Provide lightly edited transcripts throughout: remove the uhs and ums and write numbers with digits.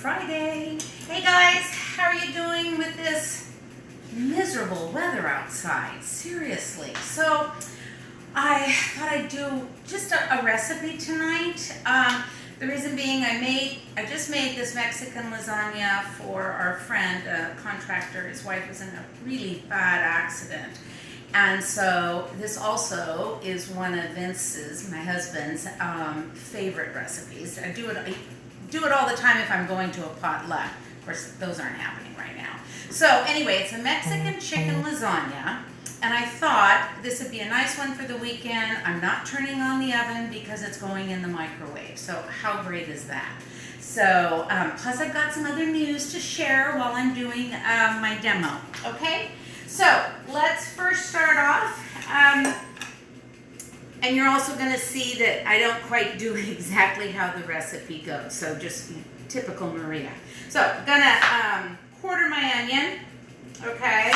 Friday. Hey guys, how are you doing with this miserable weather outside? Seriously. So I thought I'd do just a recipe tonight. The reason being I just made this Mexican lasagna for our friend, a contractor. His wife was in a really bad accident. And so this also is one of Vince's, my husband's, favorite recipes. I do it all the time if I'm going to a potluck. Of course, those aren't happening right now. So anyway, it's a Mexican chicken lasagna. And I thought this would be a nice one for the weekend. I'm not turning on the oven because it's going in the microwave. So how great is that? So, plus I've got some other news to share while I'm doing my demo, okay? So, let's first start off. And you're also going to see that I don't quite do exactly how the recipe goes. So, just typical Maria. So, I'm going to quarter my onion, okay?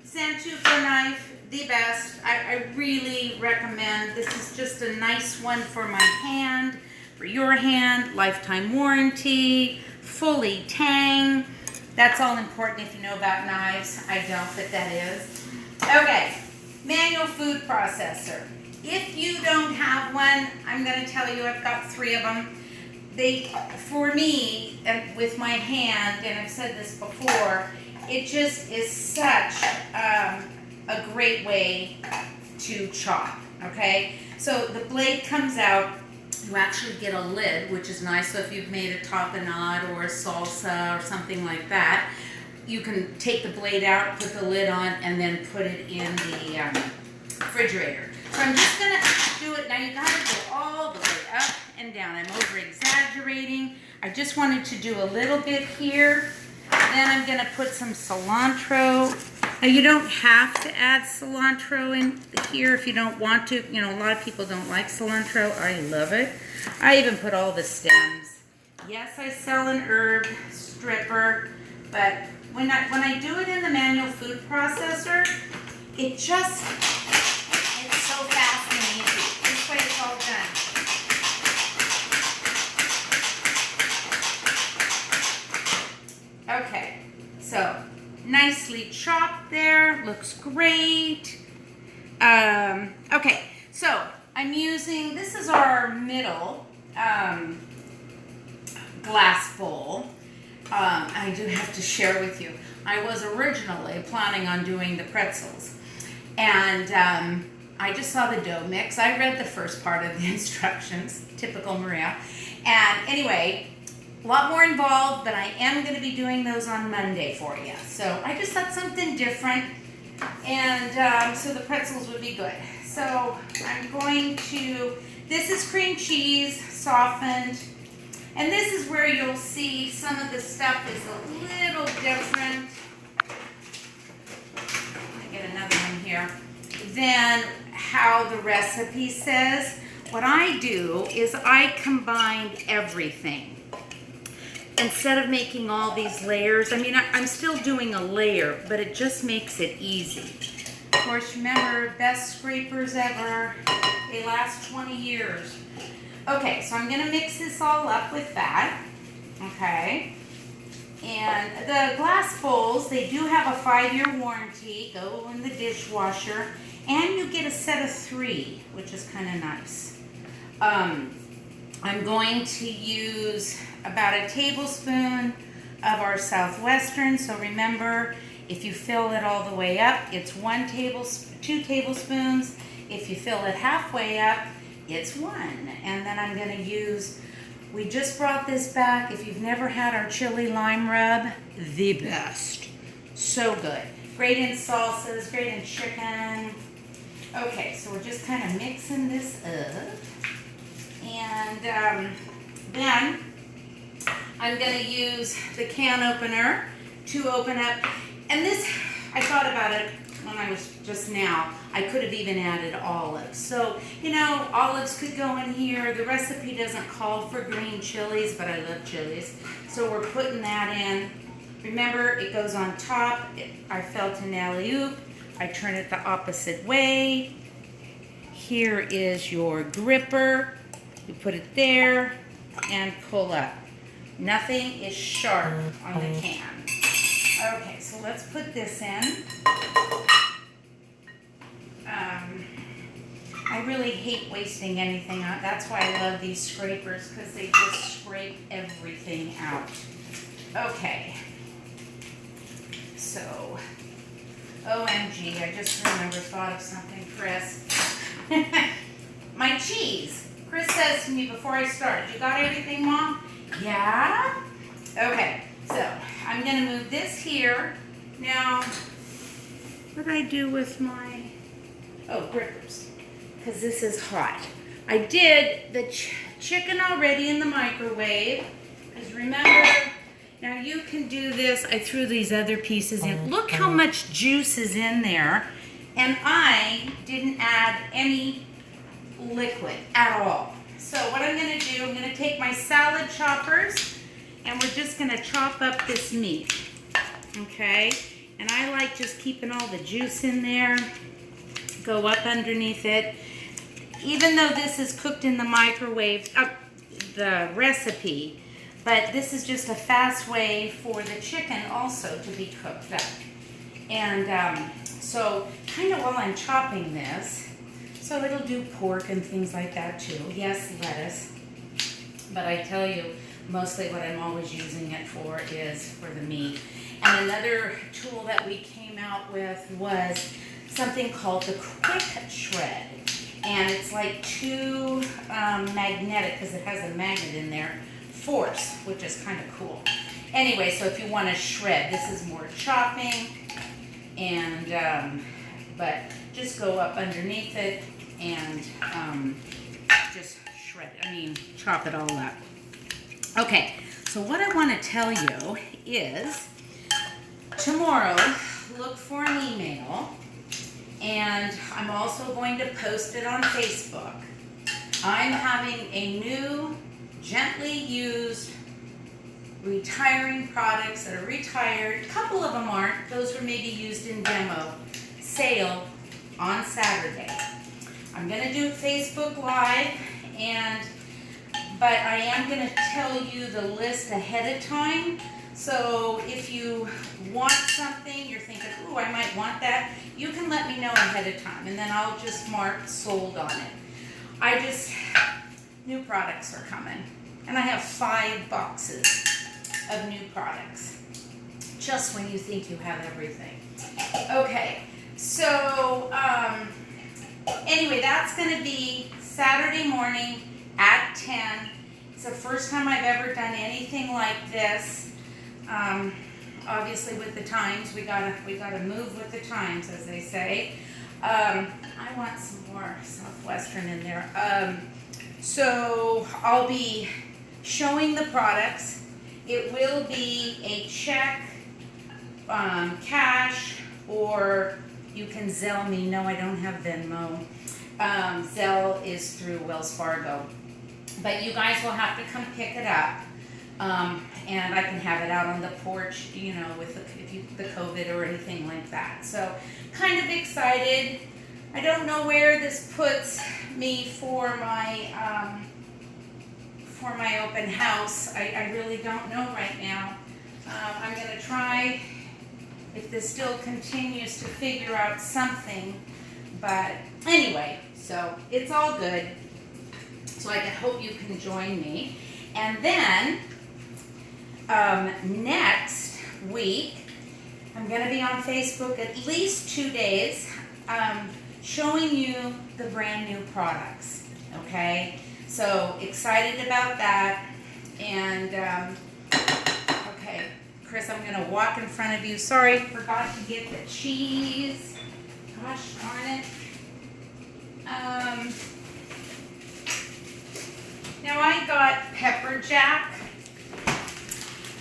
Santuco knife, the best. I really recommend. This is just a nice one for my hand, for your hand, lifetime warranty, fully tang. That's all important if you know about knives. I don't, but that is. Okay, manual food processor. If you don't have one, I'm going to tell you I've got 3 of them. For me, with my hand, and I've said this before, it just is such a great way to chop, okay? So the blade comes out. You actually get a lid, which is nice. So if you've made a tapenade or a salsa or something like that, you can take the blade out, put the lid on, and then put it in the refrigerator. So I'm just going to do it. Now you got to go all the way up and down. I'm over-exaggerating. I just wanted to do a little bit here. Then I'm going to put some cilantro. Now you don't have to add cilantro in here if you don't want to. You know, a lot of people don't like cilantro. I love it. I even put all the stems. Yes, I sell an herb stripper, but when I do it in the manual food processor, it's so fast and easy. This way it's all done. Okay, so nicely chopped there, looks great. Okay, so I'm using, this is our middle glass bowl. I do have to share with you, I was originally planning on doing the pretzels, and I just saw the dough mix. I read the first part of the instructions, typical Maria, and anyway, a lot more involved, but I am going to be doing those on Monday for you. So I just thought something different, and so the pretzels would be good. So I'm going to, this is cream cheese, softened, and this is where you'll see some of the stuff is a little different. Let me get another one here. Than how the recipe says. What I do is I combine everything. Instead of making all these layers, I mean, I'm still doing a layer, but it just makes it easy. Of course, remember, best scrapers ever. They last 20 years. Okay, so I'm going to mix this all up with that. Okay. And the glass bowls, they do have a 5-year warranty. Go in the dishwasher. And you get a set of 3, which is kind of nice. I'm going to use about a tablespoon of our Southwestern. So remember, if you fill it all the way up, it's 2 tablespoons. If you fill it halfway up, it's 1. And then I'm going to use, we just brought this back. If you've never had our chili lime rub, the best. So good. Great in salsas, great in chicken. Okay, so we're just kind of mixing this up. And then I'm going to use the can opener to open up. And this, I thought about it when I was just now. I could have even added olives. So, you know, olives could go in here. The recipe doesn't call for green chilies, but I love chilies. So we're putting that in. Remember, it goes on top. I felt an alley-oop. I turn it the opposite way. Here is your gripper. You put it there and pull up. Nothing is sharp on the can. Okay, so let's put this in. I really hate wasting anything out. That's why I love these scrapers, because they just scrape everything out. Okay. So, OMG, I just thought of something, Chris. My cheese. Chris says to me before I start, "You got everything, Mom?" Yeah? Okay, so I'm going to move this here. Now, what did I do with my, grippers? Because this is hot. I did the chicken already in the microwave. Because remember, now you can do this. I threw these other pieces in. Look how much juice is in there. And I didn't add any liquid at all. So what I'm going to do, I'm going to take my salad choppers and we're just going to chop up this meat. Okay? And I like just keeping all the juice in there. Go up underneath it. Even though this is cooked in the microwave, the recipe, but this is just a fast way for the chicken also to be cooked up. And so kind of while I'm chopping this, so it'll do pork and things like that too. Yes, lettuce. But I tell you, mostly what I'm always using it for is for the meat. And another tool that we came out with was something called the Quick Shred. And it's like too magnetic, because it has a magnet in there, force, which is kind of cool. Anyway, so if you want to shred, this is more chopping. And, but just go up underneath it and just shred it. Chop it all up. Okay, so what I want to tell you is tomorrow, look for an email, and I'm also going to post it on Facebook. I'm having a new, gently used, retiring products that are retired. A couple of them aren't. Those were maybe used in demo. Sale on Saturday. I'm going to do Facebook Live, but I am going to tell you the list ahead of time. So if you want something, you're thinking, ooh, I might want that, you can let me know ahead of time, and then I'll just mark sold on it. New products are coming, and I have 5 boxes of new products, just when you think you have everything. Okay, so anyway, that's going to be Saturday morning at 10. It's the first time I've ever done anything like this. Obviously, with the times, we gotta move with the times, as they say. I want some more Southwestern in there. So I'll be showing the products. It will be a check, cash, or you can Zelle me. No, I don't have Venmo. Zelle is through Wells Fargo. But you guys will have to come pick it up. And I can have it out on the porch, with the COVID or anything like that. So, kind of excited. I don't know where this puts me for my open house. I really don't know right now. I'm going to try, if this still continues, to figure out something. But anyway, so it's all good. So I hope you can join me. And then next week, I'm going to be on Facebook at least 2 days showing you the brand new products. Okay? So excited about that. And, okay, Chris, I'm going to walk in front of you. Sorry, forgot to get the cheese. Gosh darn it. Now I got pepper jack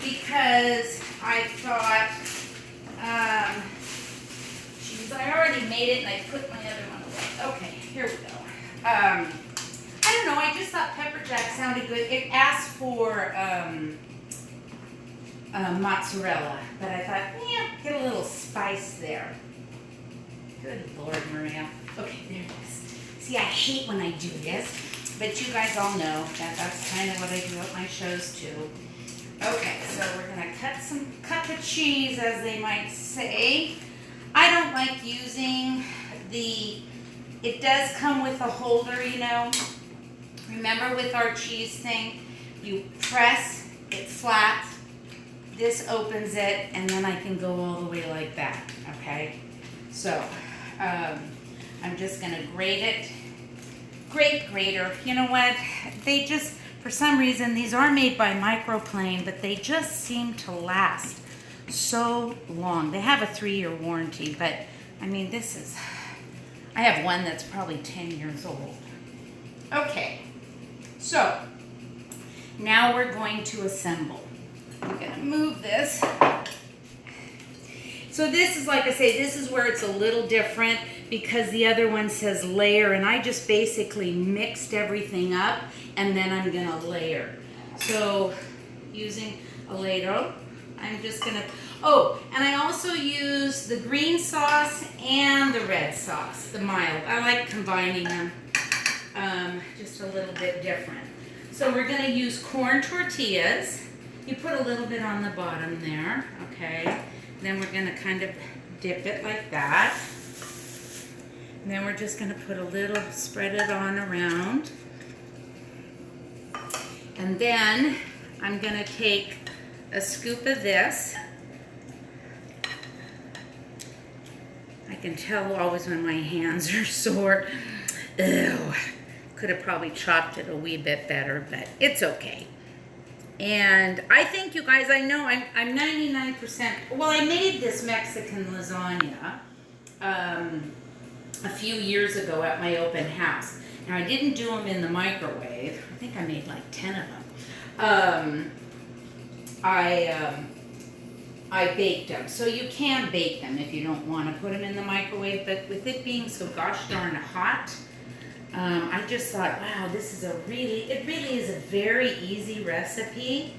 because I thought, geez, I already made it and I put my other one away. Okay, here we go. I don't know, I just thought pepper jack sounded good. It asked for mozzarella, but I thought, yeah, get a little spice there. Good Lord, Maria. Okay, there it is. See, I hate when I do this, but you guys all know that that's kind of what I do at my shows too. Okay, so we're gonna cut the cheese, as they might say. I don't like using it does come with a holder, you know. Remember with our cheese thing, you press it flat, this opens it, and then I can go all the way like that, okay? So, I'm just gonna grate it. Great grater. You know what? They just, for some reason, these are made by Microplane, but they just seem to last so long. They have a 3-year warranty, but I mean, I have one that's probably 10 years old. Okay, so now we're going to assemble. I'm gonna move this. So this is, like I say, this is where it's a little different because the other one says layer, and I just basically mixed everything up and then I'm gonna layer. So using a ladle, I'm just gonna, oh, and I also use the green sauce and the red sauce, the mild. I like combining them, just a little bit different. So we're gonna use corn tortillas. You put a little bit on the bottom there, okay? Then we're gonna kind of dip it like that. And then we're just gonna put a little, spread it on around. And then I'm gonna take a scoop of this. I can tell always when my hands are sore. Ew, could have probably chopped it a wee bit better, but it's okay. And I think, you guys, I know I'm 99%, well, I made this Mexican lasagna a few years ago at my open house. Now, I didn't do them in the microwave. I think I made like 10 of them. I baked them. So you can bake them if you don't want to put them in the microwave, but with it being so gosh darn hot, I just thought, wow, this is it really is a very easy recipe.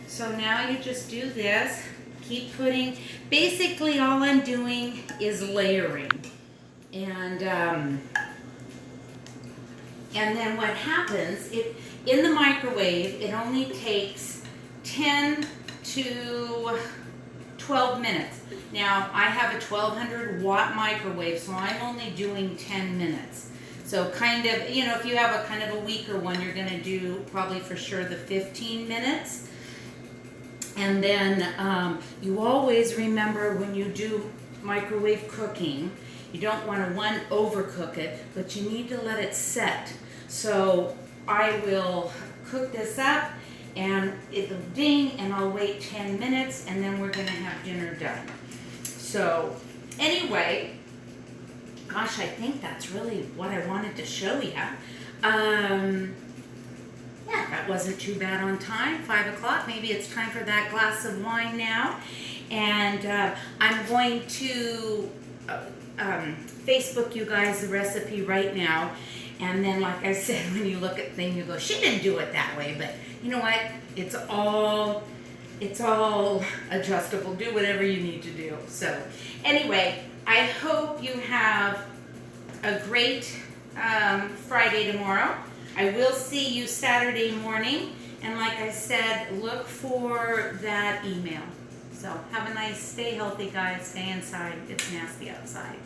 So now you just do this, keep putting, basically all I'm doing is layering. And then what happens, in the microwave, it only takes 10 to 12 minutes. Now, I have a 1200 watt microwave, so I'm only doing 10 minutes. So kind of, you know, if you have a kind of a weaker one, you're gonna do probably for sure the 15 minutes. And then you always remember when you do microwave cooking, you don't want to overcook it, but you need to let it set. So I will cook this up and it'll ding and I'll wait 10 minutes and then we're gonna have dinner done. So anyway, gosh, I think that's really what I wanted to show you. Yeah, that wasn't too bad on time, 5 o'clock. Maybe it's time for that glass of wine now. And I'm going to Facebook you guys the recipe right now. And then, like I said, when you look at things, you go, she didn't do it that way. But you know what? It's all adjustable. Do whatever you need to do. So anyway, I hope you have a great Friday tomorrow. I will see you Saturday morning. And like I said, look for that email. So have a nice, stay healthy, guys. Stay inside. It's nasty outside.